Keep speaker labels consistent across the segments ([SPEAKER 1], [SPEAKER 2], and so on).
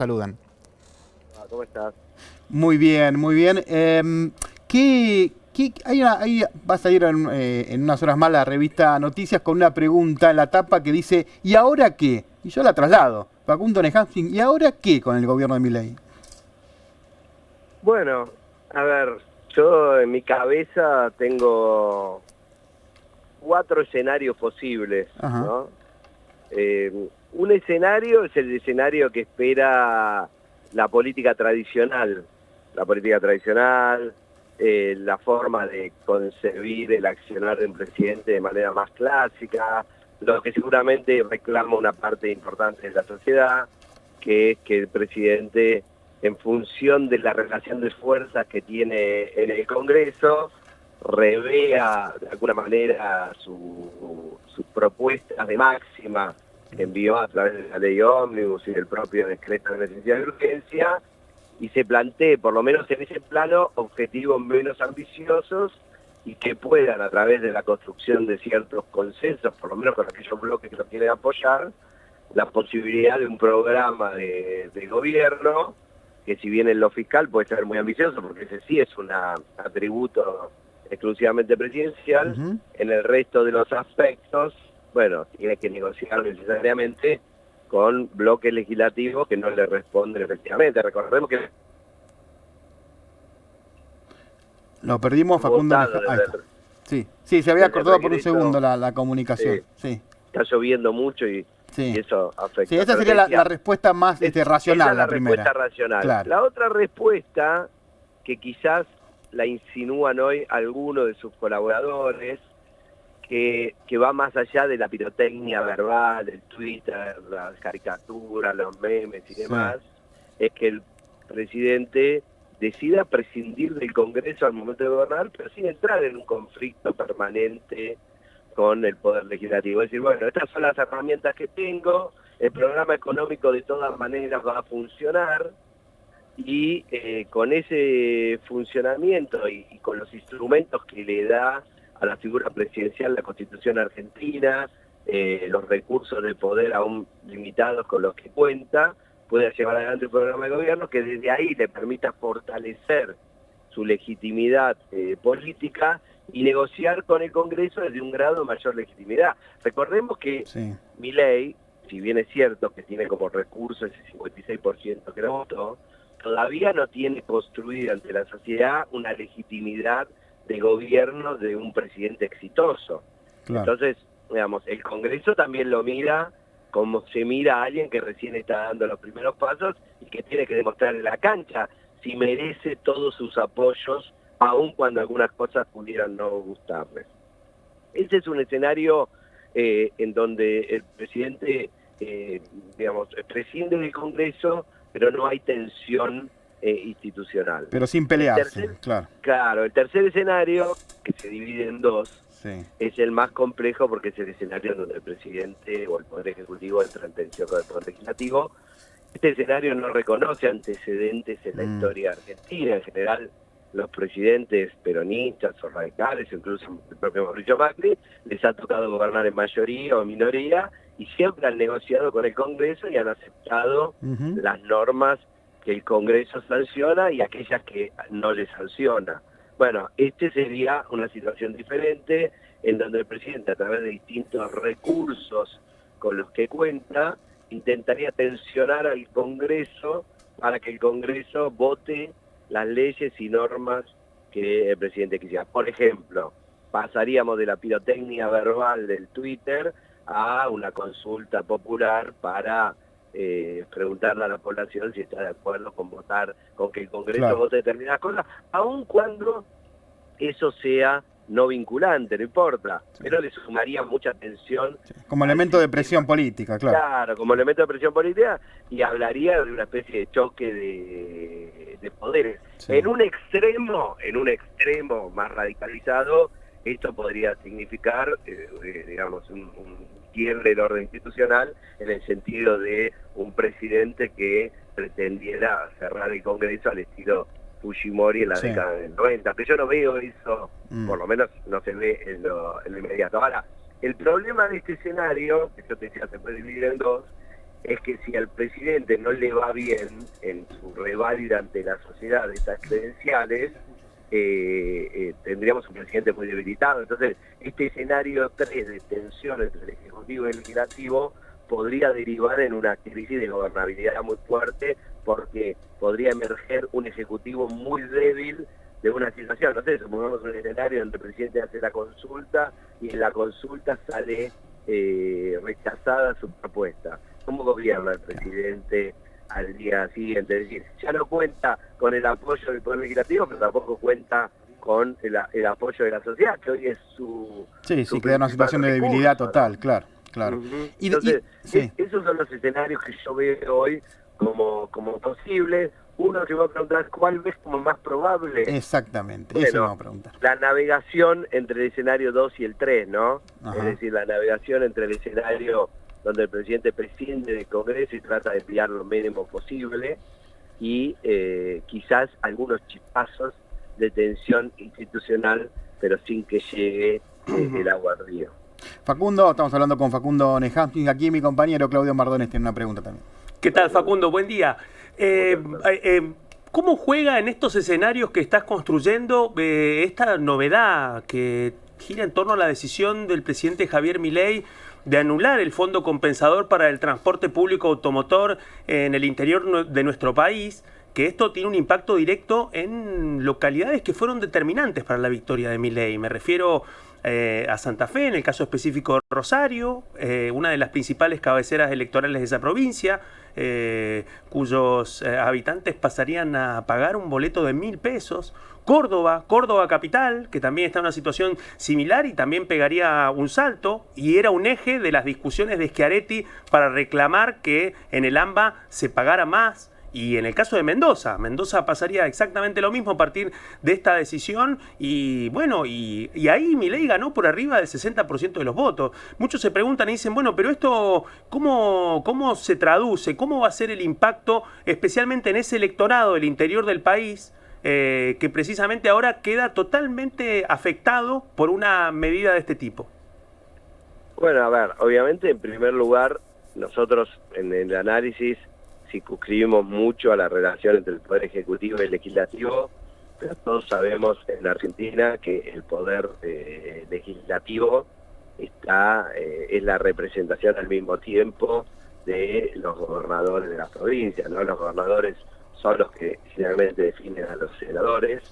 [SPEAKER 1] Saludan.
[SPEAKER 2] ¿Cómo estás?
[SPEAKER 1] Muy bien, muy bien. Va a salir en unas horas más la revista Noticias con una pregunta en la tapa que dice ¿y ahora qué? Y yo la traslado. Facundo Nehansing, ¿y ahora qué con el gobierno de Milei?
[SPEAKER 2] Bueno, a ver, yo en mi cabeza tengo 4 escenarios posibles,
[SPEAKER 1] Ajá.
[SPEAKER 2] ¿no? Un escenario es el escenario que espera la política tradicional. La política tradicional, la forma de concebir el accionar de un presidente de manera más clásica, lo que seguramente reclama una parte importante de la sociedad, que es que el presidente, en función de la relación de fuerzas que tiene en el Congreso, revea de alguna manera sus propuestas de máxima que envió a través de la ley ómnibus y del propio decreto de necesidad de urgencia, y se plantee, por lo menos en ese plano, objetivos menos ambiciosos y que puedan, a través de la construcción de ciertos consensos, por lo menos con aquellos bloques que lo quieren apoyar, la posibilidad de un programa de gobierno que, si bien en lo fiscal puede ser muy ambicioso, porque ese sí es un atributo exclusivamente presidencial,
[SPEAKER 1] Ujú.
[SPEAKER 2] en el resto de los aspectos, bueno, tiene que negociar necesariamente con bloques legislativos que no le responden efectivamente. Recordemos que
[SPEAKER 1] Lo perdimos,
[SPEAKER 2] han
[SPEAKER 1] Facundo
[SPEAKER 2] votado
[SPEAKER 1] Nehansing. Ahí
[SPEAKER 2] desde
[SPEAKER 1] está. Sí, sí, se había
[SPEAKER 2] desde el
[SPEAKER 1] cortado por un segundo
[SPEAKER 2] regreso.
[SPEAKER 1] la comunicación. Sí,
[SPEAKER 2] Está lloviendo mucho y
[SPEAKER 1] sí.
[SPEAKER 2] eso
[SPEAKER 1] Sí,
[SPEAKER 2] afecta.
[SPEAKER 1] esa
[SPEAKER 2] Pero te
[SPEAKER 1] sería la
[SPEAKER 2] decía,
[SPEAKER 1] respuesta más
[SPEAKER 2] esa
[SPEAKER 1] racional,
[SPEAKER 2] es
[SPEAKER 1] la
[SPEAKER 2] la
[SPEAKER 1] primera.
[SPEAKER 2] respuesta racional.
[SPEAKER 1] Claro.
[SPEAKER 2] La otra respuesta, que quizás la insinúan hoy algunos de sus colaboradores, que va más allá de la pirotecnia verbal, el Twitter, las caricaturas, los memes y
[SPEAKER 1] Sí.
[SPEAKER 2] demás, es que el presidente decida prescindir del Congreso al momento de gobernar, pero sin entrar en un conflicto permanente con el Poder Legislativo. Es decir, bueno, estas son las herramientas que tengo, el programa económico de todas maneras va a funcionar, y con ese funcionamiento y con los instrumentos que le da a la figura presidencial la Constitución argentina, los recursos de poder aún limitados con los que cuenta, puede llevar adelante un programa de gobierno que desde ahí le permita fortalecer su legitimidad política y negociar con el Congreso desde un grado de mayor legitimidad. Recordemos que
[SPEAKER 1] Sí.
[SPEAKER 2] Milei, si bien es cierto que tiene como recurso ese 56% que lo votó, todavía no tiene construida ante la sociedad una legitimidad de gobierno de un presidente exitoso.
[SPEAKER 1] Claro.
[SPEAKER 2] Entonces, digamos, el Congreso también lo mira como se mira a alguien que recién está dando los primeros pasos y que tiene que demostrar en la cancha si merece todos sus apoyos, aun cuando algunas cosas pudieran no gustarles. Ese es un escenario en donde el presidente, eh, digamos, prescinde del Congreso, pero no hay tensión institucional.
[SPEAKER 1] Pero sin
[SPEAKER 2] El
[SPEAKER 1] pelearse,
[SPEAKER 2] tercer,
[SPEAKER 1] claro.
[SPEAKER 2] claro, el tercer escenario, que se divide en dos,
[SPEAKER 1] Sí.
[SPEAKER 2] es el más complejo porque es el escenario donde el presidente o el Poder Ejecutivo entra en tensión con el Poder Legislativo. Este escenario no reconoce antecedentes en la
[SPEAKER 1] Mm.
[SPEAKER 2] historia argentina. En general, los presidentes peronistas o radicales, incluso el propio Mauricio Macri, les ha tocado gobernar en mayoría o minoría y siempre han negociado con el Congreso y han aceptado
[SPEAKER 1] Ujú.
[SPEAKER 2] las normas que el Congreso sanciona y aquellas que no le sanciona. Bueno, este sería una situación diferente en donde el presidente, a través de distintos recursos con los que cuenta, intentaría tensionar al Congreso para que el Congreso vote las leyes y normas que el presidente quisiera. Por ejemplo, pasaríamos de la pirotecnia verbal del Twitter a una consulta popular para preguntarle a la población si está de acuerdo con votar, con que el Congreso
[SPEAKER 1] Claro.
[SPEAKER 2] vote determinadas cosas, aun cuando eso sea no vinculante, no importa,
[SPEAKER 1] Sí.
[SPEAKER 2] pero le sumaría mucha tensión
[SPEAKER 1] Sí. Como
[SPEAKER 2] al
[SPEAKER 1] elemento de
[SPEAKER 2] sistema.
[SPEAKER 1] presión política, claro.
[SPEAKER 2] Claro, como elemento de presión política, y hablaría de una especie de choque de poderes.
[SPEAKER 1] Sí.
[SPEAKER 2] En un extremo más radicalizado, esto podría significar, digamos, un quiebre del orden institucional en el sentido de un presidente que pretendiera cerrar el Congreso al estilo Fujimori en la
[SPEAKER 1] Sí.
[SPEAKER 2] década del 90. Pero yo no veo eso,
[SPEAKER 1] Mm.
[SPEAKER 2] por lo menos no se ve en lo inmediato. Ahora, el problema de este escenario, que yo te decía, se puede dividir en dos, es que si al presidente no le va bien en su reválida ante la sociedad de estas credenciales, tendríamos un presidente muy debilitado. Entonces, este escenario 3 de tensión entre el Ejecutivo y el Legislativo podría derivar en una crisis de gobernabilidad muy fuerte, porque podría emerger un Ejecutivo muy débil de una situación. No sé, supongamos un escenario donde el presidente hace la consulta y en la consulta sale rechazada su propuesta. ¿Cómo gobierna el presidente al día siguiente? Es decir, ya no cuenta con el apoyo del Poder Legislativo, pero tampoco cuenta con el apoyo de la sociedad, que hoy es su...
[SPEAKER 1] Sí,
[SPEAKER 2] su
[SPEAKER 1] queda en una situación de debilidad total, ¿no? Claro.
[SPEAKER 2] Entonces, esos son los escenarios que yo veo hoy como posibles. Uno que va a preguntar, ¿cuál ves como más probable?
[SPEAKER 1] Exactamente,
[SPEAKER 2] bueno,
[SPEAKER 1] eso me va a preguntar.
[SPEAKER 2] La navegación entre el escenario 2 y el 3, ¿no?
[SPEAKER 1] Ajá.
[SPEAKER 2] Es decir, la navegación entre el escenario donde el presidente prescinde del Congreso y trata de enviar lo mínimo posible, y quizás algunos chispazos de tensión institucional, pero sin que llegue el agua al río.
[SPEAKER 1] Facundo, estamos hablando con Facundo Nehamsting. Aquí mi compañero Claudio Mardones tiene una pregunta también.
[SPEAKER 3] ¿Qué tal, Facundo? Buen día. ¿Cómo juega en estos escenarios que estás construyendo esta novedad que gira en torno a la decisión del presidente Javier Milei de anular el fondo compensador para el transporte público automotor en el interior de nuestro país? Que esto tiene un impacto directo en localidades que fueron determinantes para la victoria de Milei. Me refiero a Santa Fe, en el caso específico Rosario, una de las principales cabeceras electorales de esa provincia, cuyos habitantes pasarían a pagar un boleto de 1.000 pesos. Córdoba capital, que también está en una situación similar y también pegaría un salto, y era un eje de las discusiones de Schiaretti para reclamar que en el AMBA se pagara más. Y en el caso de Mendoza pasaría exactamente lo mismo a partir de esta decisión, y bueno, y ahí Milei ganó por arriba del 60% de los votos. Muchos se preguntan y dicen, bueno, pero esto, ¿cómo se traduce? ¿Cómo va a ser el impacto, especialmente en ese electorado del interior del país, que precisamente ahora queda totalmente afectado por una medida de este tipo?
[SPEAKER 2] Bueno, a ver, obviamente, en primer lugar, nosotros en el análisis circunscribimos mucho a la relación entre el Poder Ejecutivo y el Legislativo, pero todos sabemos en la Argentina que el Poder Legislativo es la representación al mismo tiempo de los gobernadores de las provincias, ¿no? Los gobernadores son los que finalmente definen a los senadores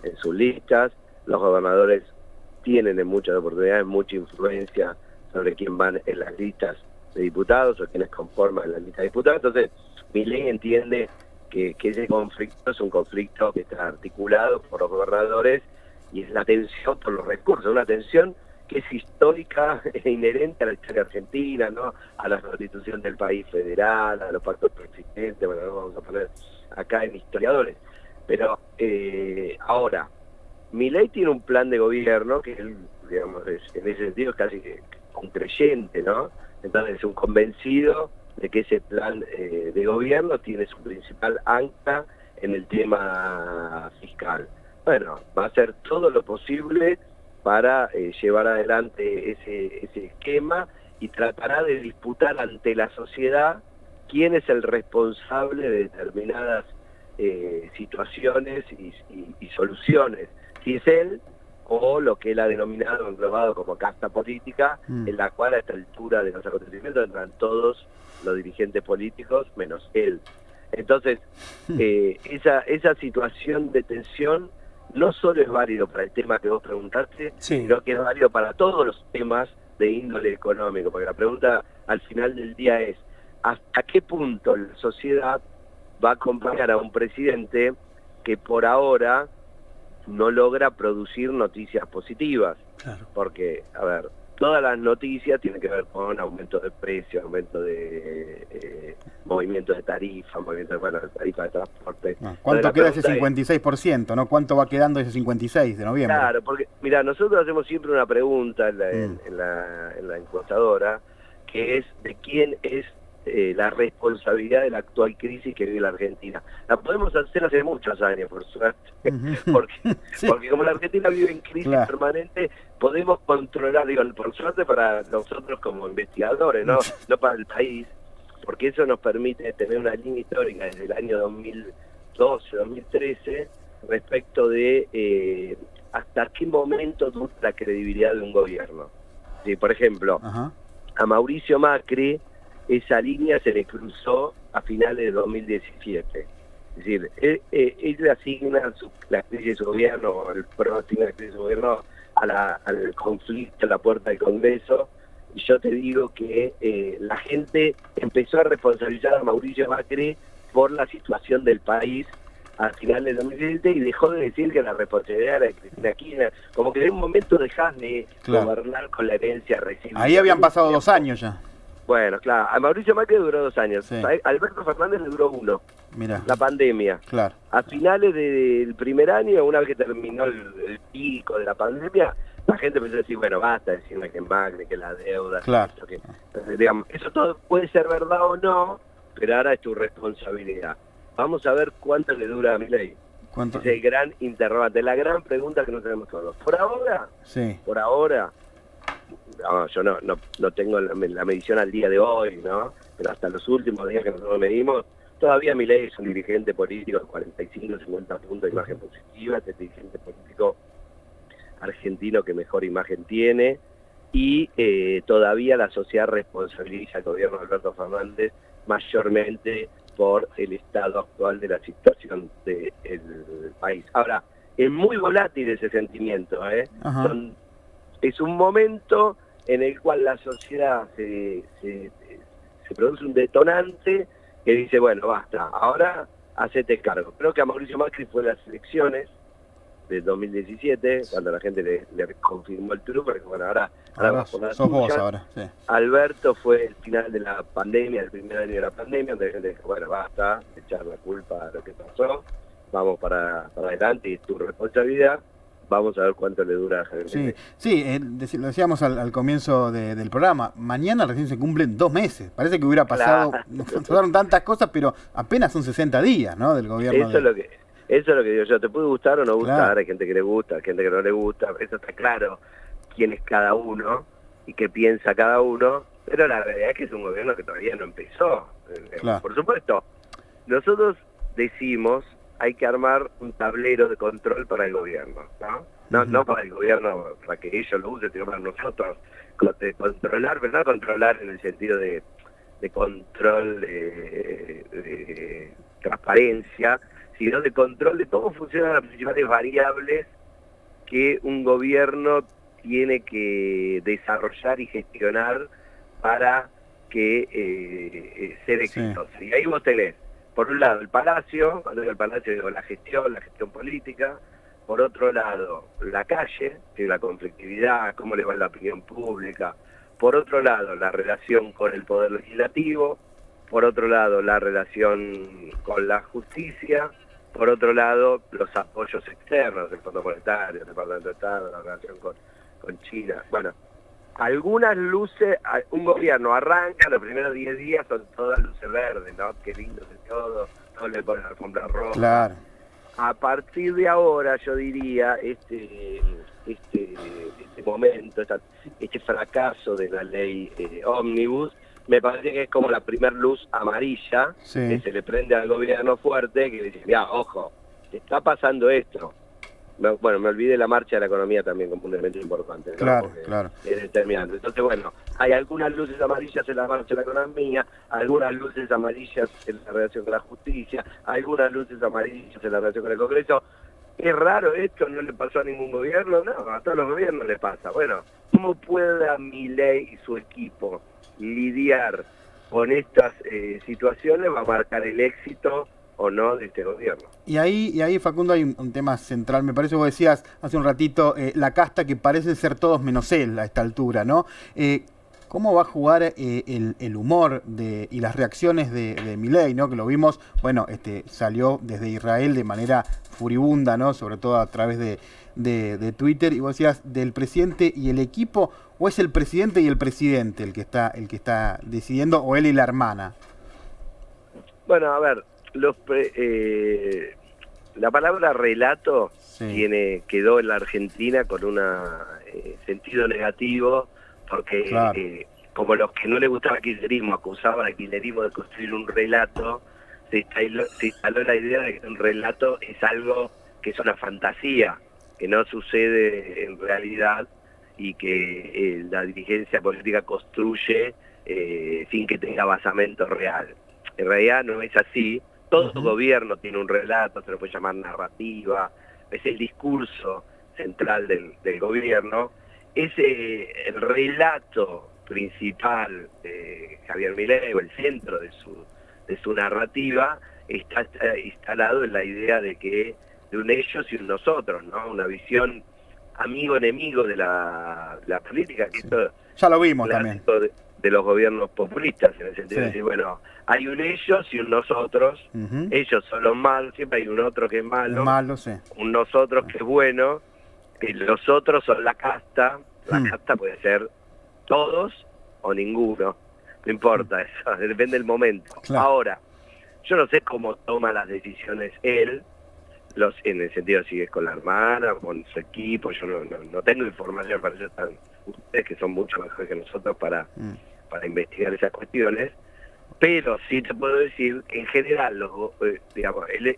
[SPEAKER 2] en sus listas. Los gobernadores tienen en muchas oportunidades mucha influencia sobre quién van en las listas de diputados o quienes conforman la lista de diputados. Entonces, Milei entiende que ese conflicto es un conflicto que está articulado por los gobernadores, y es la tensión por los recursos, una tensión que es histórica e inherente a la historia argentina, ¿no? A la constitución del país federal, a los pactos preexistentes. Bueno, no vamos a poner acá en historiadores. Pero ahora, Milei tiene un plan de gobierno que él, digamos, en ese sentido es casi que un creyente, ¿no? Entonces es un convencido de que ese plan de gobierno tiene su principal ancla en el tema fiscal. Bueno, va a hacer todo lo posible para llevar adelante ese esquema, y tratará de disputar ante la sociedad quién es el responsable de determinadas situaciones y soluciones, si es él o lo que él ha denominado, englobado como casta política, en la cual a esta altura de los acontecimientos entran todos los dirigentes políticos menos él. Entonces, esa situación de tensión no solo es válido para el tema que vos preguntaste,
[SPEAKER 3] sí,
[SPEAKER 2] sino que es válido para todos los temas de índole económico, porque la pregunta al final del día es, ¿hasta qué punto la sociedad va a acompañar a un presidente que por ahora no logra producir noticias positivas?
[SPEAKER 3] Claro.
[SPEAKER 2] Porque, a ver, todas las noticias tienen que ver con aumento de precios, aumento de movimiento de tarifa, movimiento de tarifa de transporte.
[SPEAKER 1] ¿Cuánto queda ese 56%? ¿No? ¿Cuánto va quedando ese 56 de noviembre?
[SPEAKER 2] Claro, porque, mira, nosotros hacemos siempre una pregunta en la encuestadora, que es de quién es la responsabilidad de la actual crisis que vive la Argentina. La podemos hacer hace muchos años, por suerte, porque como la Argentina vive en crisis permanente, podemos controlar, digo, por suerte para nosotros como investigadores, no para el país, porque eso nos permite tener una línea histórica desde el año 2012, 2013, respecto de hasta qué momento dura la credibilidad de un gobierno. Sí, por ejemplo, a Mauricio Macri esa línea se le cruzó a finales de 2017. Es decir, él asigna la crisis de su gobierno, el PRO asigna la crisis de su gobierno al conflicto a la puerta del Congreso, y yo te digo que la gente empezó a responsabilizar a Mauricio Macri por la situación del país a finales de 2017 y dejó de decir que la responsabilidad era de Cristina Kirchner. Como que en un momento dejás de gobernar con la herencia recibida.
[SPEAKER 1] Ahí habían pasado 2 años ya.
[SPEAKER 2] Bueno, claro, a Mauricio Macri duró 2 años.
[SPEAKER 1] Sí.
[SPEAKER 2] A Alberto Fernández le duró 1.
[SPEAKER 1] Mirá.
[SPEAKER 2] La pandemia.
[SPEAKER 1] Claro.
[SPEAKER 2] A finales del primer año, una vez que terminó el pico de la pandemia, la gente empezó a decir, bueno, basta de decirme que Macri, que la deuda,
[SPEAKER 1] claro.
[SPEAKER 2] Digamos, eso todo puede ser verdad o no, pero ahora es tu responsabilidad. Vamos a ver cuánto le dura a Milei.
[SPEAKER 1] ¿Cuánto?
[SPEAKER 2] Es el gran interrogante, la gran pregunta que no tenemos todos. Por ahora, no, yo no tengo la medición al día de hoy, ¿no? Pero hasta los últimos días que nosotros medimos, todavía Milei es un dirigente político de 45, 50 puntos de imagen positiva, es el dirigente político argentino que mejor imagen tiene, y todavía la sociedad responsabiliza al gobierno de Alberto Fernández mayormente por el estado actual de la situación del país. Ahora, es muy volátil ese sentimiento, ¿eh? Es un momento en el cual la sociedad se produce un detonante que dice, bueno, basta, ahora hacete cargo. Creo que a Mauricio Macri fue las elecciones de 2017, cuando la gente le confirmó el triunfo, porque bueno, ahora
[SPEAKER 1] sos vos ahora, sí.
[SPEAKER 2] Alberto fue el final de la pandemia, el primer año de la pandemia, donde la gente dijo, bueno, basta, echar la culpa a lo que pasó, vamos para adelante y es tu responsabilidad. Vamos a ver cuánto le dura a Javier Milei.
[SPEAKER 1] Sí, lo decíamos al comienzo del programa. Mañana recién se cumplen 2 meses. Parece que hubiera pasado, pasaron tantas cosas, pero apenas son 60 días, ¿no? Del gobierno.
[SPEAKER 2] Eso es lo que digo yo. Te puede gustar o no gustar. Hay gente que le gusta, hay gente que no le gusta. Eso está claro. Quién es cada uno y qué piensa cada uno. Pero la realidad es que es un gobierno que todavía no empezó. Por supuesto, nosotros decimos hay que armar un tablero de control para el gobierno, ¿no? No para el gobierno, para que ellos lo usen, sino para nosotros controlar, pero no controlar en el sentido de control de transparencia, sino de control de cómo funcionan las principales variables que un gobierno tiene que desarrollar y gestionar para que ser exitoso. Y ahí vos tenés, por un lado, el Palacio, cuando digo el Palacio digo la gestión política. Por otro lado, la calle, la conflictividad, cómo le va la opinión pública. Por otro lado, la relación con el Poder Legislativo. Por otro lado, la relación con la justicia. Por otro lado, los apoyos externos, el Fondo Monetario, el Departamento de Estado, la relación con China. Bueno, algunas luces, un gobierno arranca, los primeros 10 días son todas luces verdes, ¿no? Qué lindo es todo le ponen la alfombra roja.
[SPEAKER 1] Claro.
[SPEAKER 2] A partir de ahora, yo diría, este momento, este fracaso de la ley Ómnibus, me parece que es como la primer luz amarilla que se le prende al gobierno fuerte, que le dice, ya, ojo, te está pasando esto. Bueno, me olvidé la marcha de la economía también como un elemento importante, ¿no?
[SPEAKER 1] Claro, claro.
[SPEAKER 2] Es determinante. Entonces, bueno, hay algunas luces amarillas en la marcha de la economía, algunas luces amarillas en la relación con la justicia, algunas luces amarillas en la relación con el Congreso. ¿Es raro esto? ¿No le pasó a ningún gobierno? No, a todos los gobiernos le pasa. Bueno, ¿cómo puede Milei y su equipo lidiar con estas situaciones? Va a marcar el éxito o no de este gobierno.
[SPEAKER 1] Y ahí Facundo, hay un tema central, me parece, vos decías hace un ratito, la casta que parece ser todos menos él a esta altura, ¿no? ¿Cómo va a jugar el humor y las reacciones de Milei, ¿no? Que lo vimos, bueno, salió desde Israel de manera furibunda, ¿no? Sobre todo a través de Twitter, y vos decías, del presidente y el equipo, ¿o es el presidente y el presidente el que está decidiendo, o él y la hermana?
[SPEAKER 2] Bueno, a ver, la palabra relato quedó en la Argentina con un sentido negativo, porque como los que no les gustaba el kirchnerismo acusaban al kirchnerismo de construir un relato, se instaló la idea de que un relato es algo que es una fantasía, que no sucede en realidad y que la dirigencia política construye sin que tenga basamento real. En realidad no es así. Todo gobierno tiene un relato, se lo puede llamar narrativa, es el discurso central del gobierno. El relato principal de Javier Milei, o el centro de su narrativa, está instalado en la idea de un ellos y un nosotros, ¿no? Una visión amigo-enemigo de la política, que esto
[SPEAKER 1] ya lo vimos también.
[SPEAKER 2] De los gobiernos populistas, en el sentido de decir, bueno, hay un ellos y un nosotros, ellos son los malos, siempre hay un otro que es malo, un nosotros que es bueno, que los otros son la casta, la casta puede ser todos o ninguno, no importa, eso depende del momento. Claro. Ahora, yo no sé cómo toma las decisiones él, en el sentido si es con la hermana, con su equipo, yo no tengo información, para eso están ustedes que son mucho mejores que nosotros para investigar esas cuestiones, pero sí te puedo decir que en general, digamos, él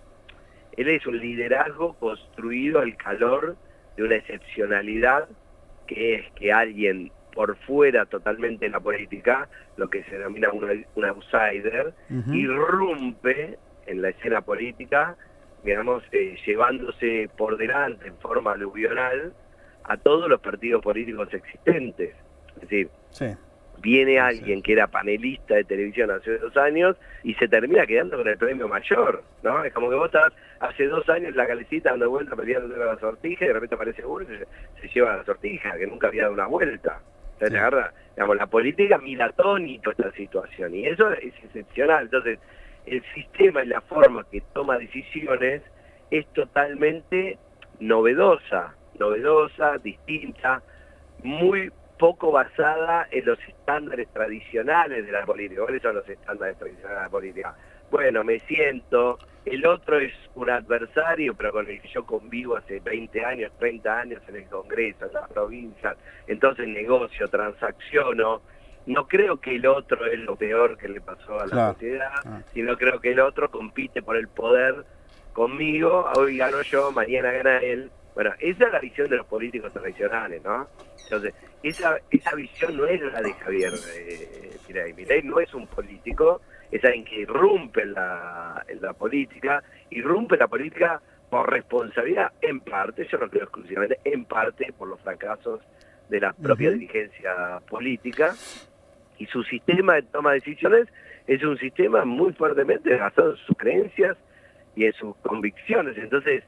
[SPEAKER 2] es un liderazgo construido al calor de una excepcionalidad, que es que alguien por fuera totalmente de la política, lo que se denomina un outsider, irrumpe en la escena política, digamos, llevándose por delante en forma aluvional a todos los partidos políticos existentes. Es decir, viene alguien que era panelista de televisión hace 2 años y se termina quedando con el premio mayor, ¿no? Es como que vos estás hace 2 años en la calecita dando vuelta peleando con la sortija y de repente aparece uno y se lleva la sortija, que nunca había dado una vuelta. Entonces agarra, digamos, la política mira atónito esta situación y eso es excepcional. Entonces, el sistema y la forma que toma decisiones es totalmente novedosa, distinta, muy poco basada en los estándares tradicionales de la política. ¿Cuáles son los estándares tradicionales de la política? Bueno, me siento, el otro es un adversario, pero con el que yo convivo hace 20 años, 30 años en el Congreso, en la provincia, entonces negocio, transacciono. No creo que el otro es lo peor que le pasó a la sociedad, sino creo que el otro compite por el poder conmigo, hoy gano yo, mañana gana él. Bueno, esa es la visión de los políticos tradicionales, ¿no? Entonces, esa visión no es la de Javier Milei. Milei no es un político, es alguien que irrumpe en la política, por responsabilidad, en parte, yo no creo exclusivamente, en parte por los fracasos de la propia dirigencia política, y su sistema de toma de decisiones es un sistema muy fuertemente basado en sus creencias y en sus convicciones. Entonces,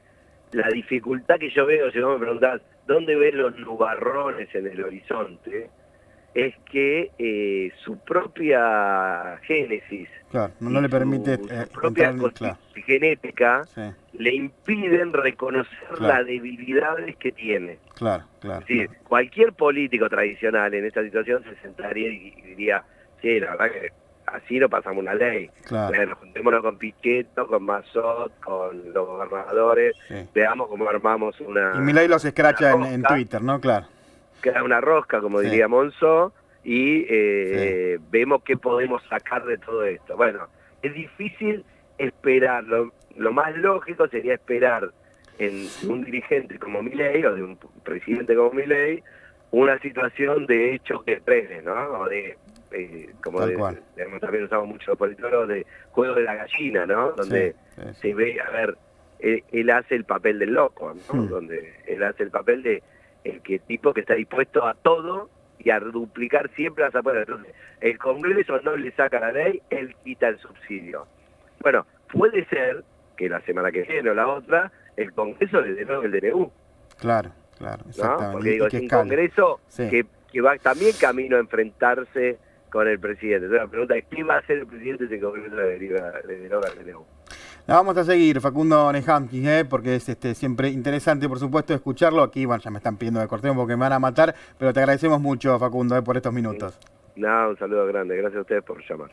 [SPEAKER 2] la dificultad que yo veo, si vos me preguntás, ¿dónde ves los nubarrones en el horizonte? Es que su propia génesis,
[SPEAKER 1] no le permite
[SPEAKER 2] su propia genética, le impiden reconocer las debilidades que tiene. Es decir, cualquier político tradicional en esta situación se sentaría y diría, sí, la verdad que así no pasamos una ley. Bueno, juntémonos con Pichetto, con Massot, con los gobernadores, veamos cómo armamos una...
[SPEAKER 1] Y Milei los escracha en Twitter, ¿no?
[SPEAKER 2] Queda una rosca, como diría Monzó, y vemos qué podemos sacar de todo esto. Bueno, es difícil esperar, lo más lógico sería esperar en un dirigente como Milei, o de un presidente como Milei, una situación de choque de trenes, ¿no? O de, también usamos mucho los politólogos, de juego de la gallina, ¿no? Donde se ve, a ver, él hace el papel del loco, ¿no? Donde él hace el papel de tipo que está dispuesto a todo y a duplicar siempre las apuestas. Entonces, el Congreso no le saca la ley, él quita el subsidio. Bueno, puede ser que la semana que viene o la otra, el Congreso le derogue el DNU.
[SPEAKER 1] Claro, exactamente.
[SPEAKER 2] ¿No? Porque digo, es un Congreso que va también camino a enfrentarse con el presidente. Entonces la pregunta es, ¿qué va a hacer el presidente si el Congreso le deroga el DNU?
[SPEAKER 1] La vamos a seguir, Facundo Nehamkin, porque es siempre interesante, por supuesto, escucharlo. Aquí, bueno, ya me están pidiendo de corteo porque me van a matar, pero te agradecemos mucho, Facundo, por estos minutos.
[SPEAKER 2] No, un saludo grande. Gracias a ustedes por llamar.